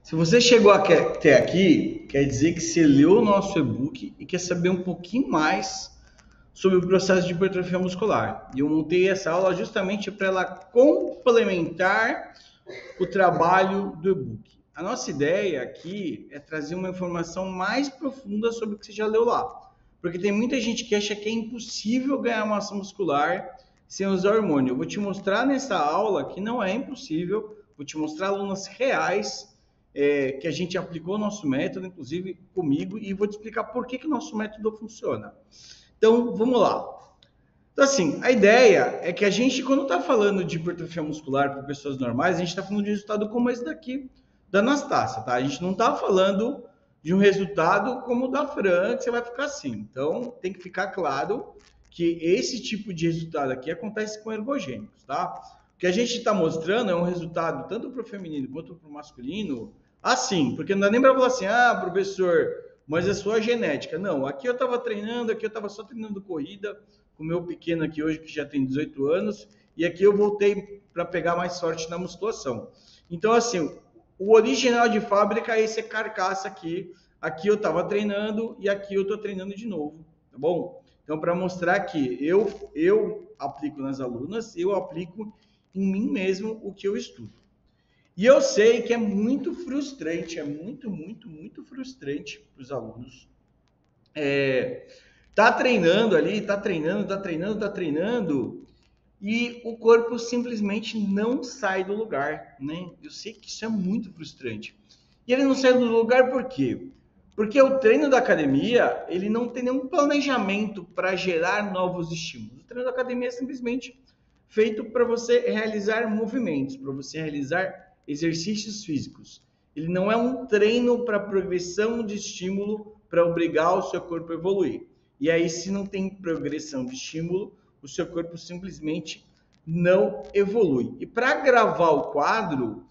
Se você chegou até aqui, quer dizer que você leu o nosso e-book e quer saber um pouquinho mais sobre o processo de hipertrofia muscular. E eu montei essa aula justamente para ela complementar o trabalho do e-book. A nossa ideia aqui é trazer uma informação mais profunda sobre o que você já leu lá. Porque tem muita gente que acha que é impossível ganhar massa muscular sem usar hormônio. Eu vou te mostrar nessa aula que não é impossível, vou te mostrar alunas reais que a gente aplicou o nosso método, inclusive comigo, e vou te explicar por que o nosso método funciona. Então, vamos lá. Então, assim, a ideia é que a gente, quando está falando de hipertrofia muscular para pessoas normais, a gente está falando de resultado como esse daqui, da Anastácia, tá? A gente não está falando de um resultado como o da Fran, que você vai ficar assim. Então, tem que ficar claro que esse tipo de resultado aqui acontece com ergogênicos, tá? O que a gente está mostrando é um resultado tanto para o feminino quanto para o masculino, assim, porque não dá nem para falar assim, professor, mas é sua genética. Não, aqui eu estava treinando, aqui eu estava só treinando corrida, com o meu pequeno aqui hoje, que já tem 18 anos, e aqui eu voltei para pegar mais sorte na musculação. Então, assim, o original de fábrica é esse carcaça aqui. Aqui eu estava treinando e aqui eu estou treinando de novo, tá bom? Então, para mostrar que eu aplico nas alunas, eu aplico em mim mesmo o que eu estudo. E eu sei que é muito frustrante, é muito frustrante para os alunos. Tá treinando ali, tá treinando, e o corpo simplesmente não sai do lugar, né? Eu sei que isso é muito frustrante. E ele não sai do lugar por quê? Porque o treino da academia, ele não tem nenhum planejamento para gerar novos estímulos. O treino da academia é simplesmente feito para você realizar movimentos, para você realizar exercícios físicos. Ele não é um treino para progressão de estímulo para obrigar o seu corpo a evoluir. E aí, se não tem progressão de estímulo, o seu corpo simplesmente não evolui. E para gravar o quadro,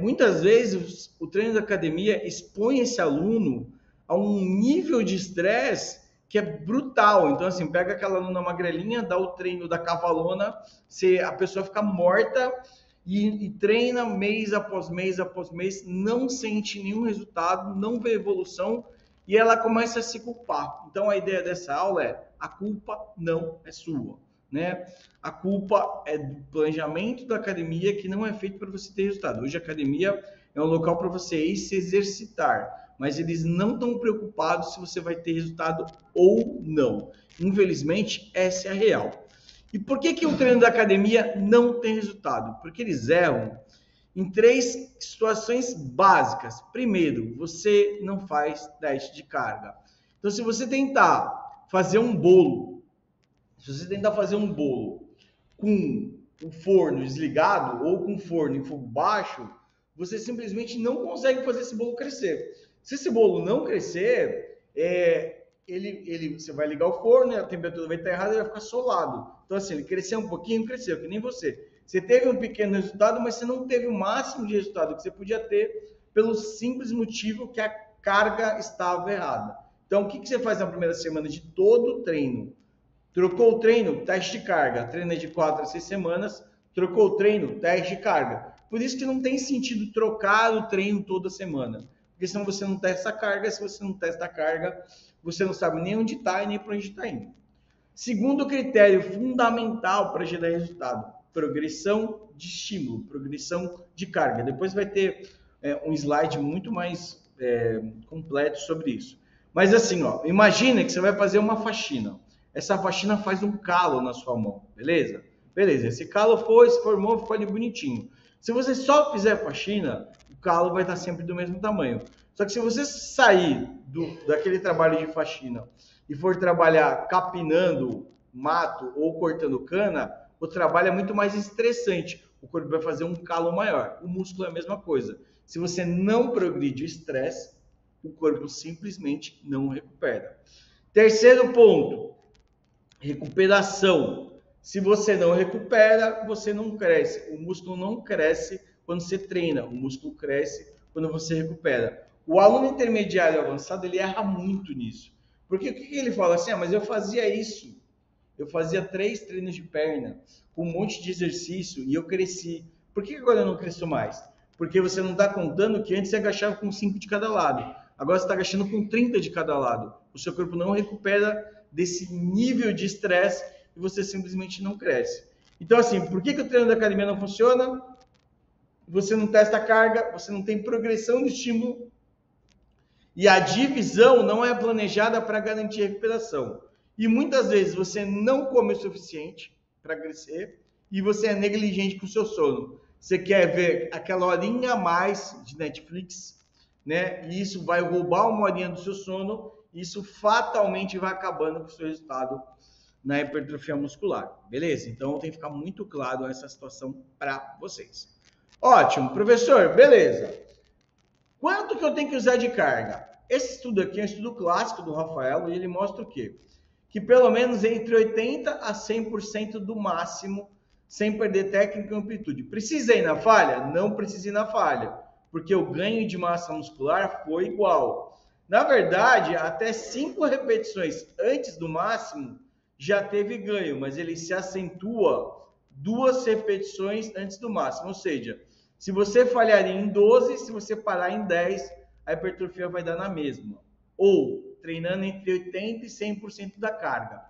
muitas vezes o treino da academia expõe esse aluno a um nível de estresse que é brutal. Então, assim, pega aquela aluna magrelinha, dá o treino da cavalona, a pessoa fica morta e treina mês após mês, não sente nenhum resultado, não vê evolução e ela começa a se culpar. Então, a ideia dessa aula é: a culpa não é sua, né? A culpa é do planejamento da academia, que não é feito para você ter resultado. Hoje a academia é um local para você ir se exercitar, mas eles não estão preocupados se você vai ter resultado ou não. Infelizmente, essa é a real. E por que o treino da academia não tem resultado? Porque eles erram em 3 situações básicas. Primeiro, você não faz teste de carga. Então, se você tentar fazer um bolo, com o forno desligado ou com o forno em fogo baixo, você simplesmente não consegue fazer esse bolo crescer. Se esse bolo não crescer, você vai ligar o forno, a temperatura vai estar errada e vai ficar solado. Então, assim, ele cresceu um pouquinho, cresceu, que nem você. Você teve um pequeno resultado, mas você não teve o máximo de resultado que você podia ter pelo simples motivo que a carga estava errada. Então, o que você faz na primeira semana de todo o treino? Trocou o treino, teste de carga. Treina de 4 a 6 semanas, trocou o treino, teste de carga. Por isso que não tem sentido trocar o treino toda semana. Porque senão você não testa a carga, se você não testa a carga, você não sabe nem onde está e nem para onde está indo. Segundo critério fundamental para gerar resultado: progressão de estímulo, progressão de carga. Depois vai ter um slide muito mais completo sobre isso. Mas assim, imagina que você vai fazer uma faxina. Essa faxina faz um calo na sua mão, beleza? Beleza, esse calo se formou, ficou ali bonitinho. Se você só fizer faxina, o calo vai estar sempre do mesmo tamanho. Só que se você sair daquele trabalho de faxina e for trabalhar capinando mato ou cortando cana, o trabalho é muito mais estressante. O corpo vai fazer um calo maior. O músculo é a mesma coisa. Se você não progride o estresse, o corpo simplesmente não recupera. Terceiro ponto: recuperação. Se você não recupera, você não cresce. O músculo não cresce quando você treina. O músculo cresce quando você recupera. O aluno intermediário avançado, ele erra muito nisso. Porque o que ele fala assim? Mas eu fazia isso. Eu fazia 3 treinos de perna, com um monte de exercício, e eu cresci. Por que agora eu não cresço mais? porque você não está contando que antes você agachava com 5 de cada lado. Agora você está agachando com 30 de cada lado. O seu corpo não recupera desse nível de estresse e você simplesmente não cresce. Então, assim, por que o treino da academia não funciona? Você não testa a carga, você não tem progressão de estímulo e a divisão não é planejada para garantir a recuperação. E muitas vezes você não come o suficiente para crescer e você é negligente com o seu sono. Você quer ver aquela horinha a mais de Netflix, né? E isso vai roubar uma horinha do seu sono e isso fatalmente vai acabando com o seu resultado na hipertrofia muscular. Beleza? Então tem que ficar muito claro essa situação para vocês. Ótimo, professor, beleza. Quanto que eu tenho que usar de carga? Esse estudo aqui é um estudo clássico do Rafael e ele mostra o quê? Que pelo menos entre 80% a 100% do máximo, sem perder técnica e amplitude. Precisa ir na falha? Não precisa ir na falha, porque o ganho de massa muscular foi igual. Na verdade, até 5 repetições antes do máximo já teve ganho, mas ele se acentua 2 repetições antes do máximo. Ou seja, se você falhar em 12, se você parar em 10, a hipertrofia vai dar na mesma. Ou treinando entre 80% e 100% da carga.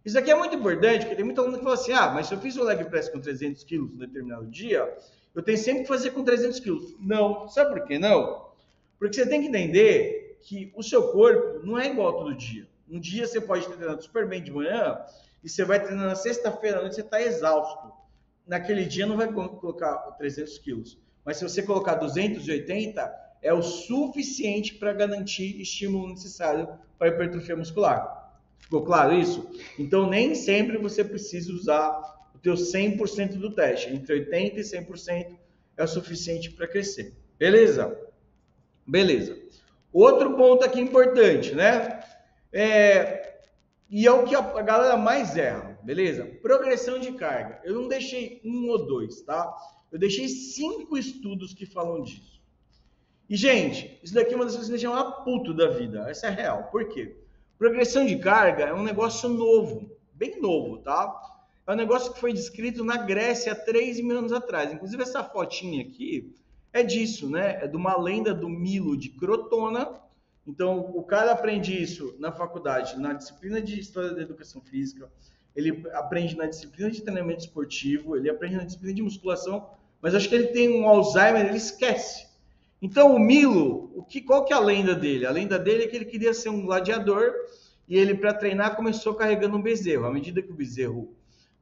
Isso aqui é muito importante, porque tem muita aluno que fala assim, mas se eu fiz o leg press com 300 quilos no determinado dia, eu tenho sempre que fazer com 300 quilos. Não. Sabe por que não? Porque você tem que entender que o seu corpo não é igual todo dia. Um dia você pode estar treinando super bem de manhã e você vai treinar na sexta-feira à noite, você está exausto. Naquele dia não vai colocar 300 quilos. Mas se você colocar 280, é o suficiente para garantir estímulo necessário para a hipertrofia muscular. Ficou claro isso? Então, nem sempre você precisa usar o teu 100% do teste. Entre 80% e 100% é o suficiente para crescer. Beleza? Beleza. Outro ponto aqui importante, né? E é o que a galera mais erra, beleza? Progressão de carga. Eu não deixei 1 ou 2, tá? Eu deixei 5 estudos que falam disso. E, gente, isso daqui é uma das coisas que deixam uma puto da vida. Essa é real. Por quê? Progressão de carga é um negócio novo, bem novo, tá? É um negócio que foi descrito na Grécia há 3.000 anos atrás. Inclusive, essa fotinha aqui é disso, né? É de uma lenda do Milo de Crotona. Então, o cara aprende isso na faculdade, na disciplina de História da Educação Física, ele aprende na disciplina de treinamento esportivo, ele aprende na disciplina de musculação, mas acho que ele tem um Alzheimer, ele esquece. Então, o Milo, qual que é a lenda dele? A lenda dele é que ele queria ser um gladiador e ele, para treinar, começou carregando um bezerro. À medida que o bezerro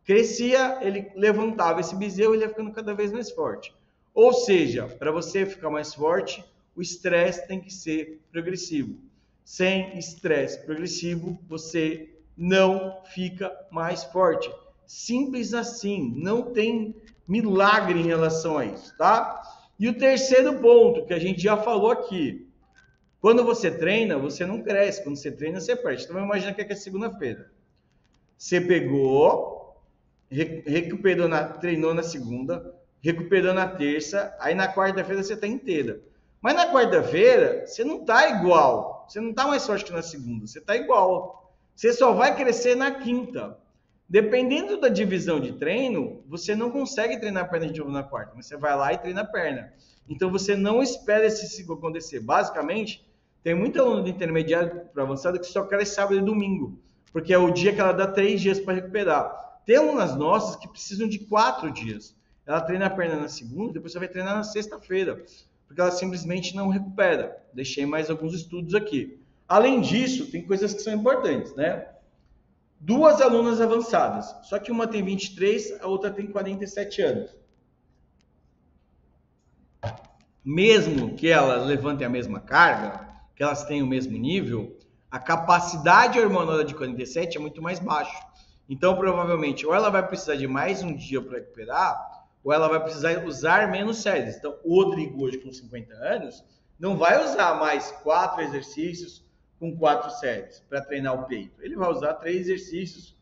crescia, ele levantava esse bezerro e ele ia ficando cada vez mais forte. Ou seja, para você ficar mais forte, o estresse tem que ser progressivo. Sem estresse progressivo, você não fica mais forte. Simples assim, não tem milagre em relação a isso, tá? E o terceiro ponto, que a gente já falou aqui, quando você treina, você não cresce, quando você treina, você perde. Então, imagina que é segunda-feira. Você pegou, recuperou, treinou na segunda, recuperou na terça, aí na quarta-feira você está inteira. Mas na quarta-feira, você não está igual, você não está mais forte que na segunda, você está igual. Você só vai crescer na quinta. Dependendo da divisão de treino, você não consegue treinar a perna de novo na quarta, mas você vai lá e treina a perna. Então, você não espera esse ciclo acontecer. Basicamente, tem muita aluna do intermediário para avançado que só cresce sábado e domingo, porque é o dia que ela dá 3 dias para recuperar. Tem alunas nossas que precisam de 4 dias. Ela treina a perna na segunda, depois você vai treinar na sexta-feira, porque ela simplesmente não recupera. Deixei mais alguns estudos aqui. Além disso, tem coisas que são importantes, né? 2 alunas avançadas, só que uma tem 23, a outra tem 47 anos. Mesmo que elas levantem a mesma carga, que elas tenham o mesmo nível, a capacidade hormonal de 47 é muito mais baixa. Então, provavelmente, ou ela vai precisar de mais um dia para recuperar, ou ela vai precisar usar menos séries. Então, o Rodrigo, hoje com 50 anos, não vai usar mais 4 exercícios com 4 séries para treinar o peito. Ele vai usar 3 exercícios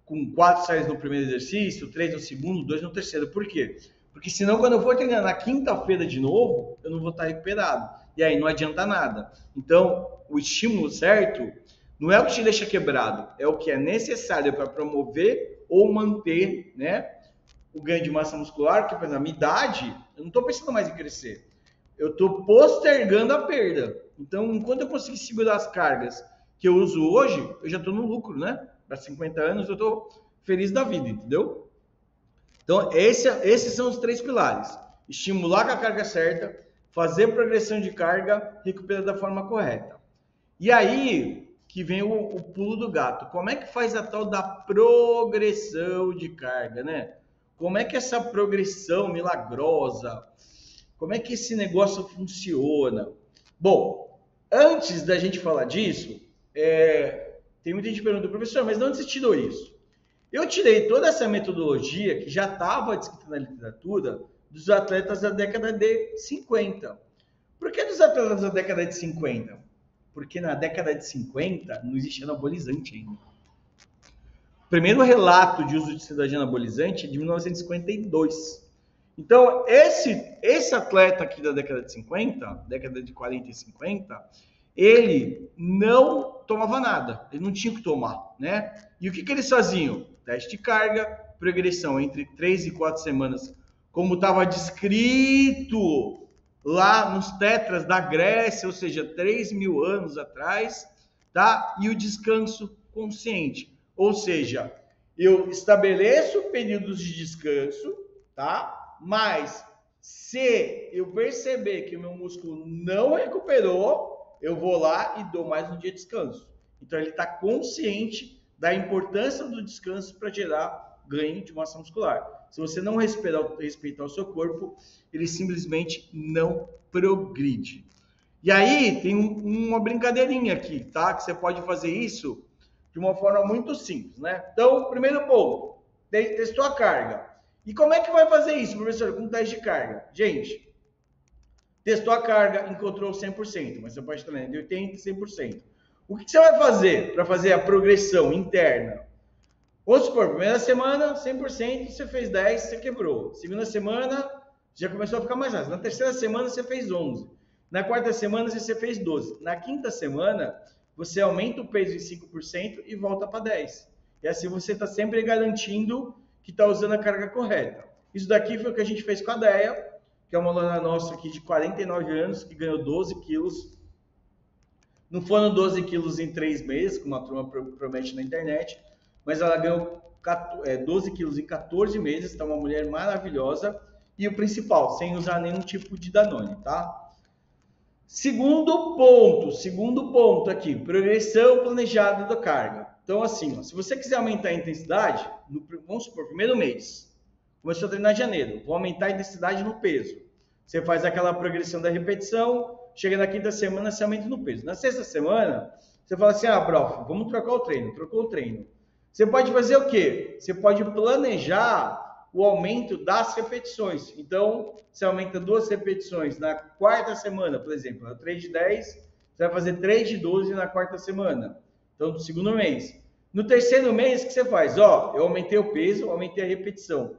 com 4 séries no primeiro exercício, 3 no segundo, 2 no terceiro. Por quê? Porque senão, quando eu for treinar na quinta-feira de novo, eu não vou estar recuperado. E aí não adianta nada. Então, o estímulo certo não é o que te deixa quebrado, é o que é necessário para promover ou manter, né, o ganho de massa muscular, porque, por exemplo, a minha idade, eu não estou pensando mais em crescer. Eu estou postergando a perda. Então, enquanto eu conseguir segurar as cargas que eu uso hoje, eu já estou no lucro, né? Para 50 anos, eu estou feliz da vida, entendeu? Então, esses são os 3 pilares. Estimular com a carga certa, fazer progressão de carga, recuperar da forma correta. E aí que vem o pulo do gato. Como é que faz a tal da progressão de carga, né? Como é que essa progressão milagrosa, como é que esse negócio funciona? Bom, antes da gente falar disso, tem muita gente perguntando, professor, mas de onde você tirou isso? Eu tirei toda essa metodologia que já estava descrita na literatura dos atletas da década de 50. Por que dos atletas da década de 50? Porque na década de 50 não existia anabolizante ainda. O primeiro relato de uso de esteroide anabolizante é de 1952. Então, esse atleta aqui da década de 50, década de 40 e 50, ele não tomava nada, ele não tinha que tomar, né? E o que eles faziam? Teste de carga, progressão entre 3 e 4 semanas, como estava descrito lá nos tetras da Grécia, ou seja, 3.000 anos atrás, tá? E o descanso consciente, ou seja, eu estabeleço períodos de descanso, tá? Mas se eu perceber que o meu músculo não recuperou, eu vou lá e dou mais um dia de descanso. Então ele está consciente da importância do descanso para gerar ganho de massa muscular. Se você não respeitar o seu corpo, ele simplesmente não progride. E aí tem uma brincadeirinha aqui, tá? Que você pode fazer isso de uma forma muito simples, né? Então, primeiro ponto, testou a carga. E como é que vai fazer isso, professor, com teste de carga? Gente, testou a carga, encontrou 100%, mas você pode treinar de 80% e 100%. O que você vai fazer para fazer a progressão interna? Vamos supor, primeira semana, 100%, você fez 10%, você quebrou. Segunda semana, já começou a ficar mais rápido. Na terceira semana, você fez 11%. Na quarta semana, você fez 12%. Na quinta semana, você aumenta o peso em 5% e volta para 10%. E assim você está sempre garantindo que está usando a carga correta. Isso daqui foi o que a gente fez com a Deia, que é uma aluna nossa aqui de 49 anos, que ganhou 12 quilos. Não foram 12 quilos em 3 meses, como a turma promete na internet, mas ela ganhou 12 quilos em 14 meses, tá uma mulher maravilhosa. E o principal, sem usar nenhum tipo de Danone, tá? Segundo ponto aqui, progressão planejada da carga. Então, assim, ó, se você quiser aumentar a intensidade, vamos supor, primeiro mês, começou a treinar em janeiro, vou aumentar a intensidade no peso. Você faz aquela progressão da repetição, chega na quinta semana, você aumenta no peso. Na sexta semana, você fala assim, prof, vamos trocar o treino. Trocou o treino. Você pode fazer o quê? Você pode planejar o aumento das repetições. Então, você aumenta 2 repetições na quarta semana, por exemplo, na 3 de 10, você vai fazer 3 de 12 na quarta semana. Então, no segundo mês. No terceiro mês, o que você faz? Eu aumentei o peso, aumentei a repetição.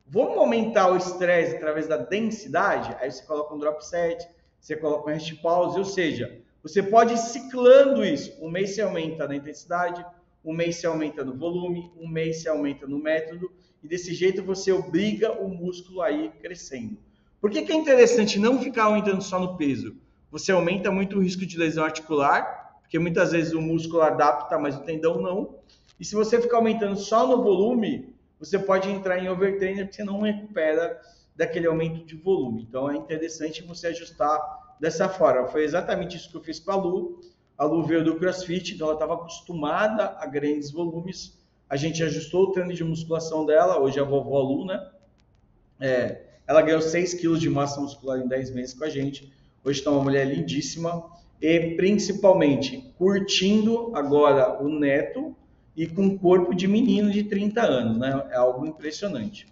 Vamos aumentar o estresse através da densidade? Aí você coloca um drop set, você coloca um rest pause, ou seja, você pode ir ciclando isso. Um mês você aumenta na intensidade, um mês você aumenta no volume, um mês você aumenta no método, e desse jeito você obriga o músculo a ir crescendo. Por que é interessante não ficar aumentando só no peso? Você aumenta muito o risco de lesão articular, porque muitas vezes o músculo adapta, mas o tendão não. E se você ficar aumentando só no volume, você pode entrar em overtraining, porque você não recupera daquele aumento de volume. Então é interessante você ajustar dessa forma. Foi exatamente isso que eu fiz com a Lu. A Lu veio do CrossFit, então ela estava acostumada a grandes volumes. A gente ajustou o treino de musculação dela, hoje é a vovó Lu, né? Ela ganhou 6 quilos de massa muscular em 10 meses com a gente. Hoje está uma mulher lindíssima e principalmente curtindo agora o neto e com um corpo de menino de 30 anos, né? É algo impressionante.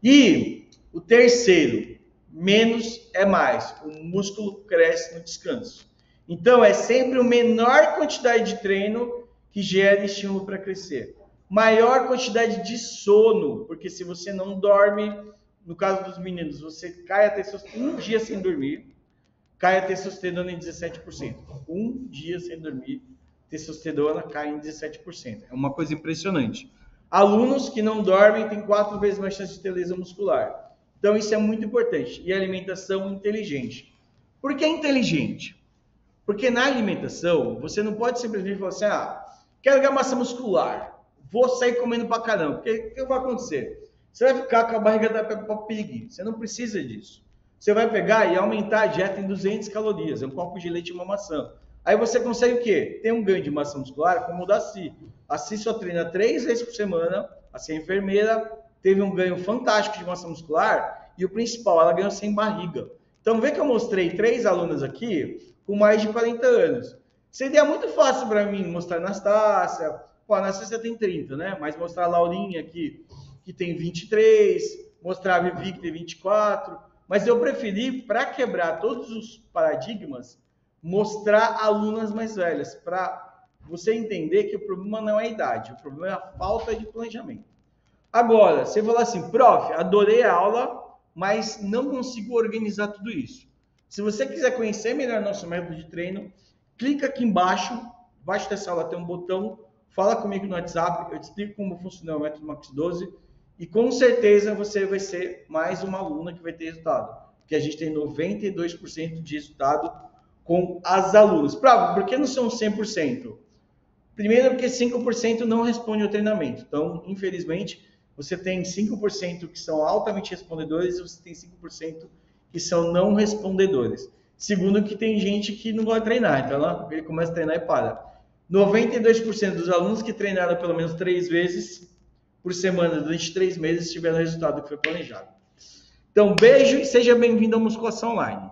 E o terceiro, menos é mais. O músculo cresce no descanso. Então, é sempre a menor quantidade de treino que gera estímulo para crescer. Maior quantidade de sono, porque se você não dorme, no caso dos meninos, você cai a testosterona, um dia sem dormir, cai a testosterona em 17%. Um dia sem dormir, testosterona cai em 17%. É uma coisa impressionante. Alunos que não dormem têm 4 vezes mais chance de ter lesão muscular. Então, isso é muito importante. E alimentação inteligente. Por que inteligente? Porque na alimentação, você não pode simplesmente falar assim, quero ganhar massa muscular, vou sair comendo pra caramba. Porque o que vai acontecer? Você vai ficar com a barriga da Peppa Pig. Você não precisa disso. Você vai pegar e aumentar a dieta em 200 calorias, um copo de leite e uma maçã. Aí você consegue o quê? Ter um ganho de massa muscular como o da Si. A Si só treina 3 vezes por semana, a Si é enfermeira, teve um ganho fantástico de massa muscular e o principal, ela ganhou sem barriga. Então vê que eu mostrei 3 alunas aqui com mais de 40 anos. Seria muito fácil para mim mostrar a Anastácia, a Anastácia tem 30, né? Mas mostrar a Laurinha aqui, que tem 23, mostrar a Vivi, que tem 24, mas eu preferi, para quebrar todos os paradigmas, mostrar alunas mais velhas, para você entender que o problema não é a idade, o problema é a falta de planejamento. Agora, você fala assim, prof, adorei a aula, mas não consigo organizar tudo isso. Se você quiser conhecer melhor nosso método de treino, clica aqui embaixo dessa aula tem um botão, fala comigo no WhatsApp, eu te explico como funciona o método Max 12 e com certeza você vai ser mais uma aluna que vai ter resultado, porque a gente tem 92% de resultado com as alunas. Por que não são 100%? Primeiro porque 5% não responde ao treinamento, então infelizmente você tem 5% que são altamente respondedores e você tem 5% que são não respondedores. Segundo, que tem gente que não gosta de treinar, então ele começa a treinar e para. 92% dos alunos que treinaram pelo menos 3 vezes por semana durante 3 meses tiveram o resultado que foi planejado. Então, beijo e seja bem-vindo à Musculação Online.